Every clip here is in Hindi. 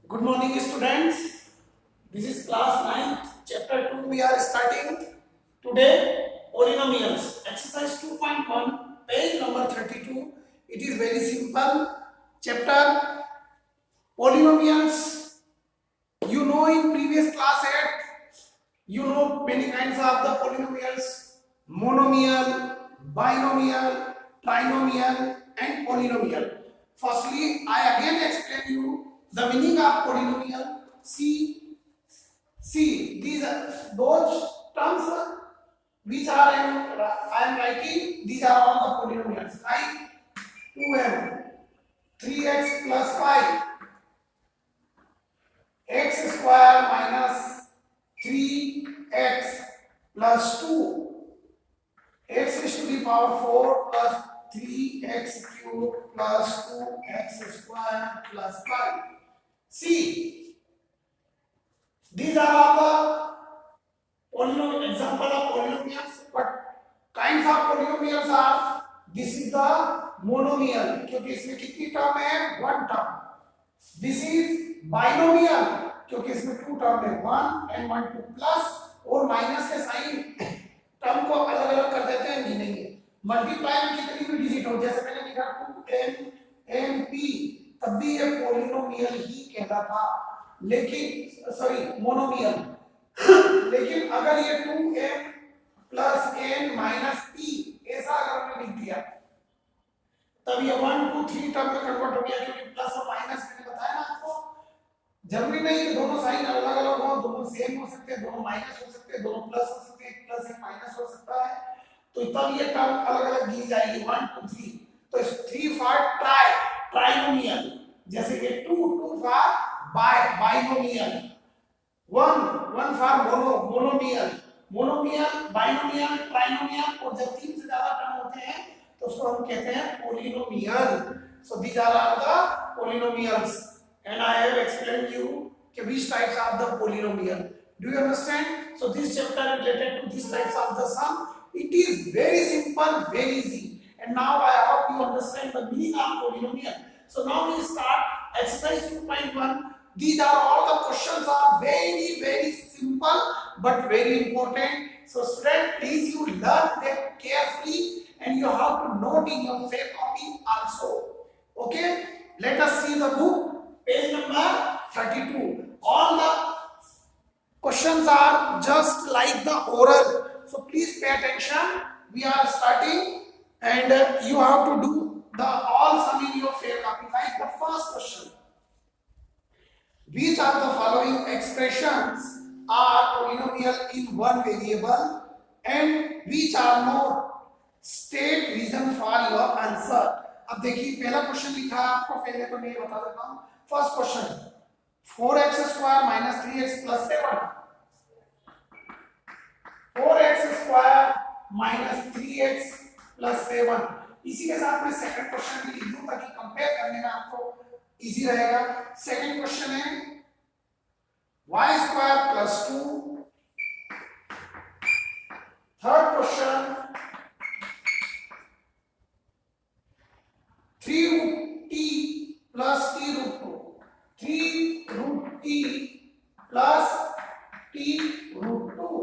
Good morning, students. This is class 9th, chapter 2. We are starting today polynomials. Exercise 2.1, page number 32. It is very simple. Chapter polynomials. You know, in previous class 8, you know many kinds of the polynomials: monomial, binomial, trinomial, and polynomial. Firstly, I again explain you the meaning of polynomial. See, these are those terms which are I am writing. These are all the polynomials like 2m, 3x plus 5, x square minus 3x plus 2, x is to the power 4 plus 3x cube plus 2x square plus 5. See, these are all the polynomial example of polynomials, but kinds of polynomials are, this is the monomial क्योंकि इसमें कितनी टर्म है, one term. This is binomial क्योंकि इसमें टू टर्म है, one and one two, plus और माइनस के साइन टर्म को अलग अलग कर देते हैं, नहीं है. मल्टीप्लाई में कितनी भी डिजिट हो, जैसे मैंने लिखा 2m p, तब भी ये पोलिनोमियल ही कहलाता, लेकिन सॉरी मोनोमियल. लेकिन अगर ये 2m plus n minus p ऐसा अगर हमने लिख दिया, तब ये 1 2 3 टर्म में कन्वर्ट हो गया, क्योंकि प्लस और माइनस मैंने बताया ना आपको. जरूरी नहीं कि दोनों साइन अलग अलग हो, दोनों सेम हो सकते हैं, दोनों माइनस हो सकते हैं, दोनों प्लस हो सकते हैं, प्लस एक माइनस हो सकता है. तो तब ये टर्म अलग अलग दी जाएगी 1 2 3. तो 3 फॉर ट्राइनोमियल, जैसे कि 2 for binomial, 1 for monomial, binomial, trinomial. और जब 3 से ज्यादा टर्म होते हैं तो उसको हम कहते हैं polynomial. So these are all the polynomials and I have explained you which types of the polynomial. Do you understand? So this chapter related to these types of the sum. It is very simple, very easy. And now I hope you understand the meaning of polynomial. So now we start exercise 2.1. These are all the questions are very simple but very important. So student, please you learn them carefully and you have to note in your fair copy also. Okay? Let us see the book. Page number 32. All the questions are just like the oral. So please pay attention. We are starting and you have to do the all sum in your fair copy. Like the first question. Which of the following expressions are polynomial in one variable and which are not? State reason for your answer. अब देखिए पहला क्वेश्चन लिखा है आपको, पहले तो मैं बता देता हूँ. First question 4x square minus 3x plus 7, 4x square minus 3x plus 7. इसी के साथ मैं सेकंड क्वेश्चन भी लिख दूं ताकि कंपेयर करने में आपको इजी रहेगा. सेकंड क्वेश्चन है y square plus 2. Third question 3 root t plus t root 2, 3 root t plus t root 2,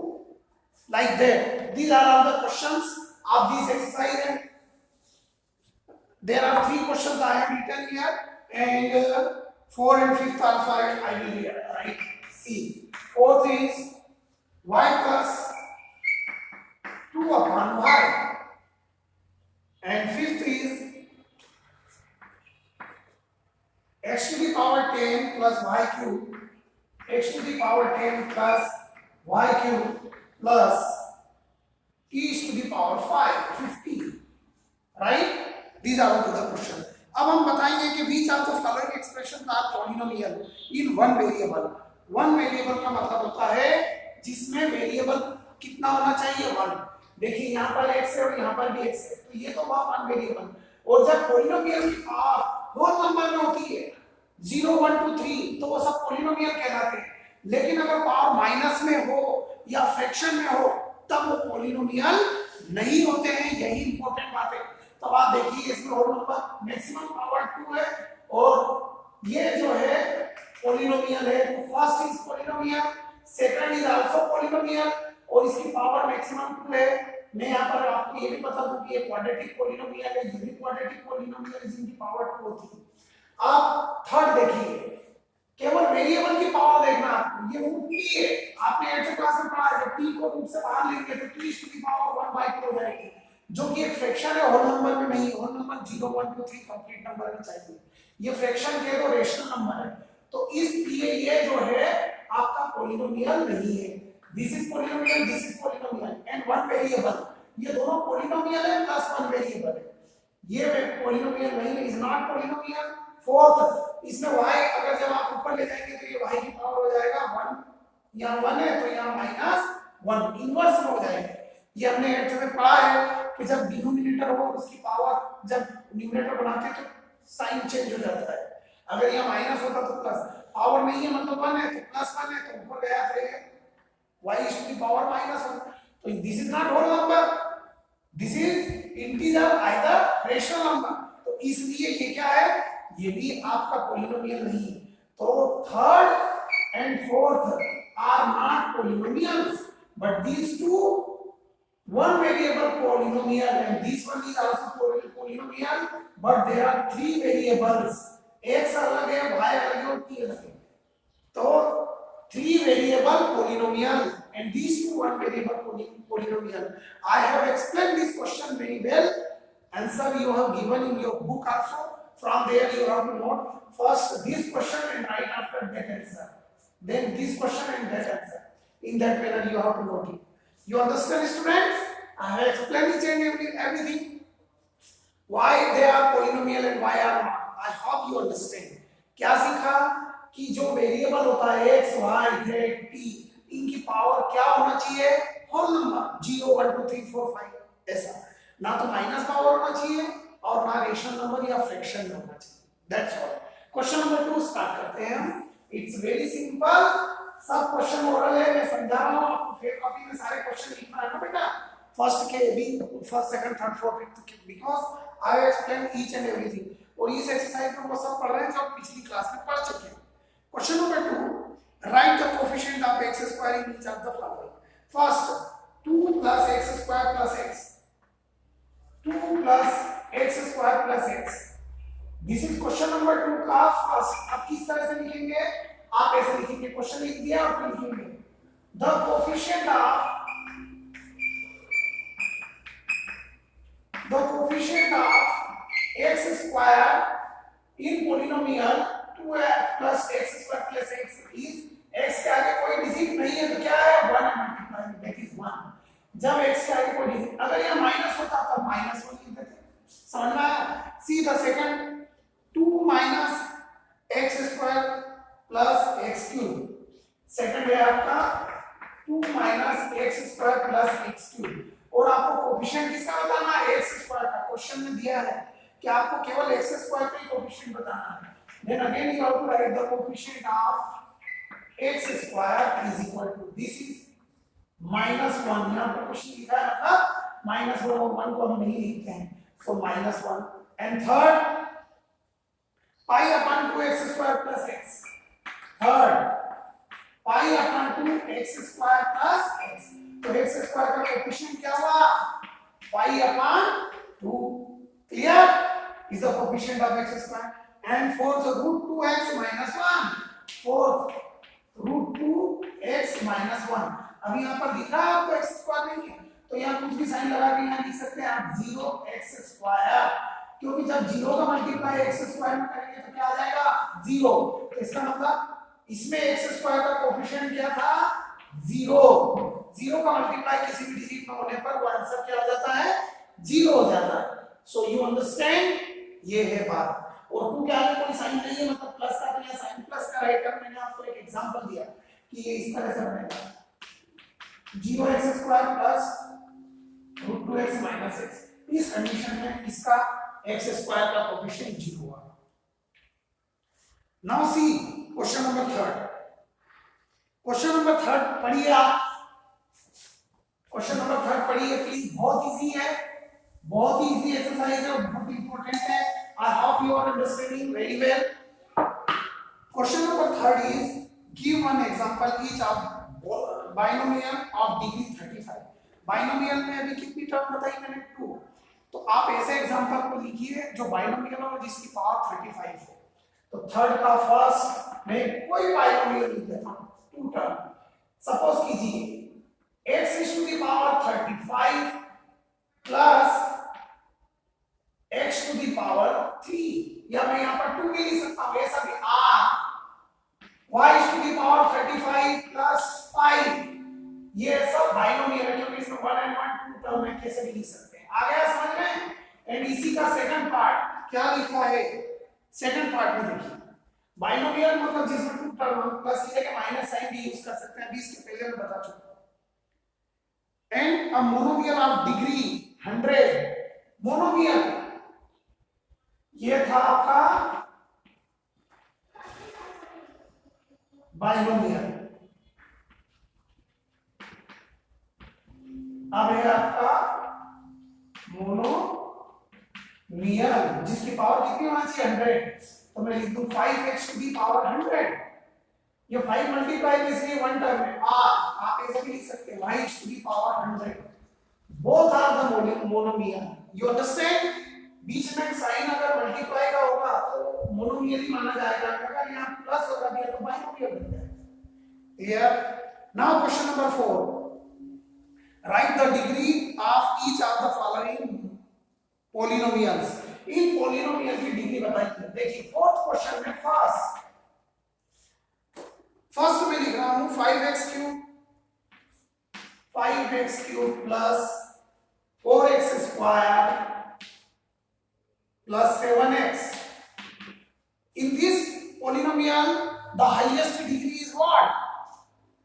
like that. These are all the questions of this exercise and there are 3 questions I have written here and 4 and 5th also I will write. See, 4th is y plus 2 upon y and 5th is x to the power 10 plus y cube, x to the power 10 plus y cube plus e to the power 5 50, right? These are all the questions. अब हम बताएंगे कि which of the following expressions are polynomial in one variable. One variable का मतलब होता है जिसमें वेरिएबल कितना होना चाहिए, 1. देखिए यहाँ पर x है और यहाँ पर भी x है, तो ये तो हुआ वन वेरिएबल. और जब पोलिनोमियल की पावर होल नंबर में होती है 0 1 2 3 तो वो सब पोलिनोमियल कहलाते हैं. लेकिन अगर पावर माइनस में हो या फ्रैक्शन में हो तब वो पोलिनोमियल नहीं होते हैं. यही इंपॉर्टेंट बात है. तो आप देखिए इसमें होल नंबर मैक्सिमम पावर 2 है और ये जो है पॉलिनोमियल है, तो first is polynomial, second is also polynomial, और इसकी पावर मैक्सिमम 2 है। मैं यहाँ पर आपको ये भी बता दूं कि ये क्वाड्रेटिक पॉलिनोमियल है, ये भी क्वाड्रेटिक पॉलिनोमियल है जिनकी पावर 2 होती है। आप थर्ड देखिए, केवल वेरिएबल की पावर देखना आपको, ये रूट p है, आपने 8th क्लास में पढ़ा है, p को रूट से बाहर लेंगे तो p टू द पावर 1/2 हो जाएगी, जो कि एक फ्रैक्शन है, होल नंबर में नहीं, होल नंबर 0 1 2 3 कंप्लीट नंबर में चाहिए, ये फ्रैक्शन के तो रेशनल नंबर है, तो इसलिए ये जो है आपका पॉलिनोमियल नहीं है। This is polynomial, this is polynomial and one variable, ये दोनों पॉलिनोमियल है प्लस वन वेरिएबल है, ये पॉलिनोमियल नहीं है, इज नॉट पॉलिनोमियल। फोर्थ, इसमें y अगर जब आप ऊपर ले जाएंगे तो ये y की पावर हो जाएगा 1, यहाँ 1 है तो यहाँ -1 इनवर्स में हो जाएगा। ये हमने 8th में पढ़ा है कि जब डिनोमिनेटर हो उसकी पावर जब न्यूमरेटर बनाते हैं तो साइन चेंज हो जाता है, अगर यहाँ माइनस होता तो प्लस, पावर नहीं है मतलब 1 है तो +1 है तो ऊपर गया तो ये y is to the power -1, तो this is not whole number, this is integer either rational number, तो इसलिए ये क्या है, ये भी आपका पॉलिनोमियल नहीं है। तो third and fourth are not polynomials, but these two one variable polynomial and this one is also polynomial, but there are three variables, x अलग है, y अलग है और t अलग है, तो three variable polynomial and these two one variable polynomial. I have explained this question very well, answer you have given in your book also, from there you have to note first this question and right after that answer, then this question and that answer, in that manner you have to note it. You understand students? I have explained each and everything, why they are polynomial and why are not. I hope you understand. क्या सीखा कि जो वेरिएबल होता है x, y, z, t, इनकी पावर क्या होना चाहिए, होल नंबर 0 1 2 3 4 5, ऐसा, ना तो माइनस पावर होना चाहिए और ना रेशनल नंबर या फ्रैक्शन में होना चाहिए। That's all. Question number 2 start करते हैं हम। इट्स वेरी सिंपल, सब क्वेश्चन ओरल है, मैं समझा रहा हूं आपको, फेयर कॉपी में सारे क्वेश्चन लिखना है ना बेटा, फर्स्ट के भी, first second third fourth fifth, because I have explain each and everything, और इस एक्सरसाइज को वो सब पढ़ रहे हैं जो आप पिछली क्लास में पढ़ चुके हैं। Question number 2, right the coefficient of x square in each of the following. First 2 + x square + x, 2 + x square + x, this is question number 2 का फर्स्ट। अब किस तरह से लिखेंगे, आप ऐसे लिखेंगे, क्वेश्चन लिख दिया और फिर लिखेंगे the coefficient of x square in polynomial 2x plus x square plus x is, x के आगे कोई डिजिट नहीं है तो क्या है, 1 मल्टीप्लाई, दैट इज 1। जब x के आगे कोई डिजिट, अगर यह माइनस होता तो -1 लिख देते, समझ में आया। See the second, 2 - x square plus x cube, second है आपका 2 - x square plus x cube, और आपको कोएफिशिएंट किसका बताना है, x स्क्वायर का। क्वेश्चन में दिया है कि आपको केवल x स्क्वायर का ही कोएफिशिएंट बताना है, then again you have to write the coefficient of x square is equal to, this is -1, यहां पर क्वेश्चन लिखा है मतलब -1 और 1 को हम नहीं लिखते हैं, so -1, and third π/2x square plus x, third π/2x square plus x, तो x स्क्वायर का कोएफिशिएंट क्या हुआ, π/2, clear, is the coefficient of x square, and fourth √2x - 1, fourth √2x - 1। अब यहां पर दिख रहा है आपको x स्क्वायर नहीं है, तो यहां कुछ भी साइन लगा के यहां लिख सकते हैं आप 0x स्क्वायर, क्योंकि जब 0 का मल्टीप्लाई x स्क्वायर में करेंगे तो क्या आ जाएगा, 0, तो इसका मतलब इसमें x स्क्वायर का कोएफिशिएंट क्या था, 0, 0 का मल्टीप्लाई किसी भी डिजिट में होने पर वो आंसर क्या हो जाता है, 0 हो जाता है। सो यू अंडरस्टैंड, ये है बात। और 2 के आगे कोई साइन नहीं है, मतलब प्लस का, तो यहाँ साइन प्लस का राइट कर, मैंने आपको एक एग्जांपल दिया कि ये इस तरह से बनेगा 0x square plus √2x - x, इस कंडीशन में इसका x स्क्वायर का कोएफिशिएंट 0 हुआ। Now see question number 3, question number 3 पढ़िए आप, क्वेश्चन नंबर 3 पढ़िए प्लीज, बहुत इजी है, बहुत ही इजी एक्सरसाइज है और बहुत इंपॉर्टेंट है। I hope you are understanding very well. Question number third is give one example each of binomial of degree 35। Binomial में अभी कितनी टर्म बताई मैंने? 2। तो आप ऐसे एग्जांपल को लिखिए जो बाइनोमियल हो जिसकी पावर 35 हो। तो थर्ड का फर्स्ट में कोई बाइनोमियल लिख देता हूं, 2 टर्म। सपोज कीजिए x is to the power 35 plus x to the power 3, या मैं यहां पर 2 भी लिख सकता हूं, ऐसा भी r y is to the power 35 plus 5। ये सब बाइनोमियल है क्योंकि इसमें 1 and 1 2 टर्म है, कैसे भी लिख सकते हैं। आ गया समझ में? एंड इसी का सेकंड पार्ट क्या लिखा है? सेकंड पार्ट में देखिए बाइनोमियल मतलब जिसमें 2 टर्म प्लस ये के माइनस साइन भी यूज कर सकते हैं, अभी इसके पहले मैं बता चुका हूं। And a monomial of degree 100। Monomial ये था आपका बाइनोमियल, अब है आपका मोनोमियल जिसकी पावर कितनी होनी चाहिए? 100। तो मैं लिख दूं 5x टू दी पावर 100। ये 5 मल्टीप्लाई में इसलिए 1 टर्म है r, आप ऐसे भी लिख सकते हैं y to the power 100। Both are the monomial. You understand? बीच में साइन अगर मल्टीप्लाई का होगा तो मोनोमियल ही माना जाएगा, अगर यहां प्लस होगा दिया तो बाइनोमियल बन जाएगा। Clear? Now question number 4, right the degree of each of the following polynomials. In polynomial की डिग्री बताइए। देखिए फोर्थ क्वेश्चन में फर्स्ट में लिख रहा हूं 5x cube plus 4x square plus 7x। In this polynomial the highest degree is what?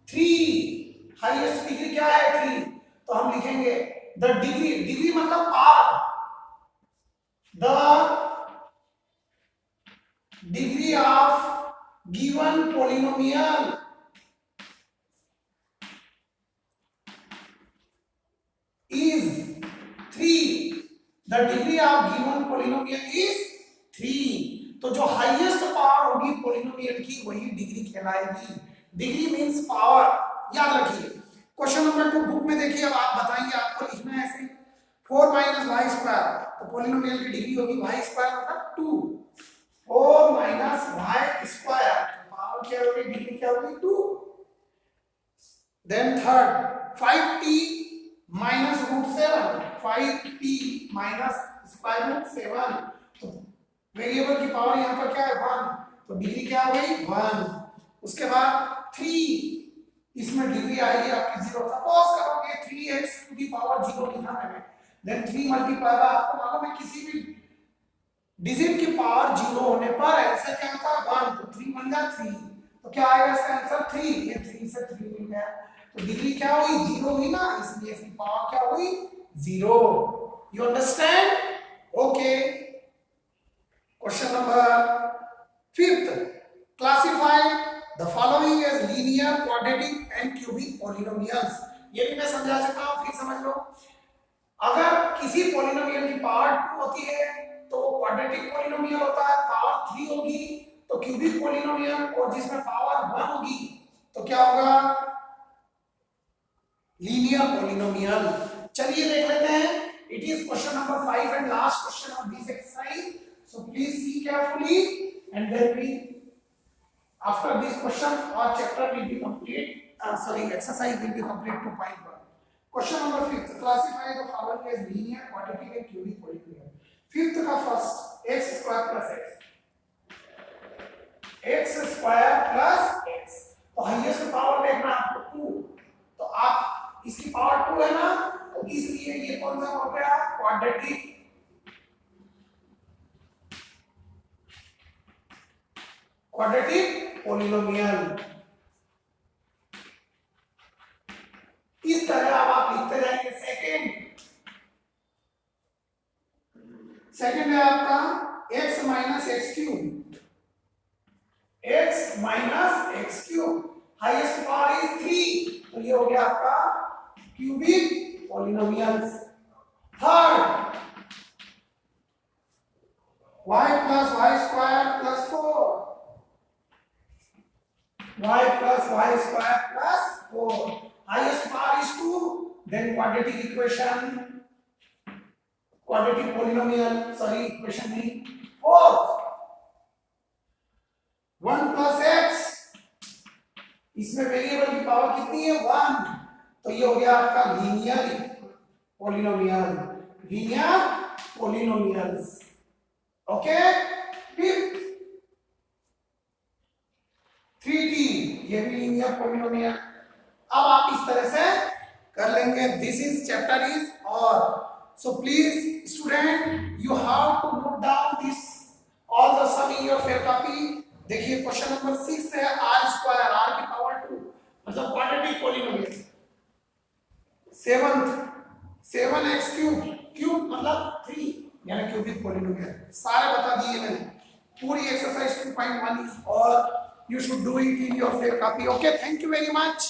3। Highest degree क्या है? 3। तो हम लिखेंगे द डिग्री मतलब r, the degree of given polynomial is 3। the degree of given polynomial is 3। तो जो हाईएस्ट पावर होगी पॉलिनोमियल की वही डिग्री कहलाएगी। डिग्री मींस पावर, याद रखिए। क्वेश्चन नंबर 2 बुक में देखिए, अब आप बताएंगे, आपको लिखना है ऐसे 4 माइनस वाई स्क्वायर, तो पॉलिनोमियल की डिग्री होगी वाई स्क्वायर मतलब 2। 4 माइनस वाई स्क्वायर, पावर क्या होगी? डिग्री क्या होगी? 2। Then third 5t minus root 7, 5t minus square root 7। तो वेरिएबल की पावर यहां पर क्या है? 1, तो डिग्री क्या हो गई? 1। उसके बाद 3, इसमें डिग्री आएगी आपकी 0। सपोज करोगे 3x टू दी पावर 0 लिखा मैंने, देन 3 मल्टीप्लाई बाय, आपको मालूम है किसी भी डिजिट की पावर 0 होने पर आंसर क्या होता है? 1। तो 3 बन गया 3, तो क्या आएगा इसका आंसर? 3। ये 3 से 3 मिल गया, तो डिग्री क्या हुई? 0 हुई ना, इसलिए इसकी पावर क्या हुई? 0। You understand? Okay. Question number 5th, classify the following as linear, quadratic and cubic polynomials. ये भी मैं समझा चुका हूं, फिर समझ लो। अगर किसी पॉलिनोमियल की पावर 2 होती है तो वो क्वाड्रेटिक पॉलिनोमियल होता है, पावर 3 होगी तो क्यूबिक पॉलिनोमियल, और जिसमें पावर 1 होगी तो क्या होगा? Linear polynomial. चलिए देख लेते हैं। It is question number 5 and last question of this exercise, so please see carefully and then we after this question our chapter will be complete, exercise will be complete 2.1. Question number 5th, classify the following as linear, quadratic and cubic polynomial. 5th का first x square plus x square plus x, तो हाईएस्ट पावर देखना आपको 2, तो आप इसकी पावर 2 है ना, तो इसलिए ये कौन सा हो गया? क्वाड्रेटिक। Quadratic polynomial. इस तरह अब आप लिखते जाएंगे। सेकंड है आपका x minus x cube, x minus x cube, highest power is 3, तो ये हो गया आपका cubic polynomials. Third y plus y square plus 4, y plus y square plus 4. Highest power is 2. Then quadratic equation, quadratic polynomial, sorry equation नहीं, 4. 1 plus x, इसमें वेरिएबल की पावर कितनी है 1, तो ये हो गया आपका linear polynomial, linear polynomials. Okay, फिर 3t, ये भी लीनियर पोलिनोमियल। अब आप इस तरह से कर लेंगे। दिस इज चैप्टर इज और so please student you have to note down this all the sum in your fair copy. देखिए क्वेश्चन नंबर 6 है r स्क्वायर r की पावर 2 मतलब क्वाड्रेटिक पोलिनोमियल। 7x क्यूब मतलब 3 यानी क्यूबिक पोलिनोमियल। सारे बता दिए मैंने। पूरी एक्सरसाइज 2.1 इज और you should do it in your fair copy. Okay, thank you very much.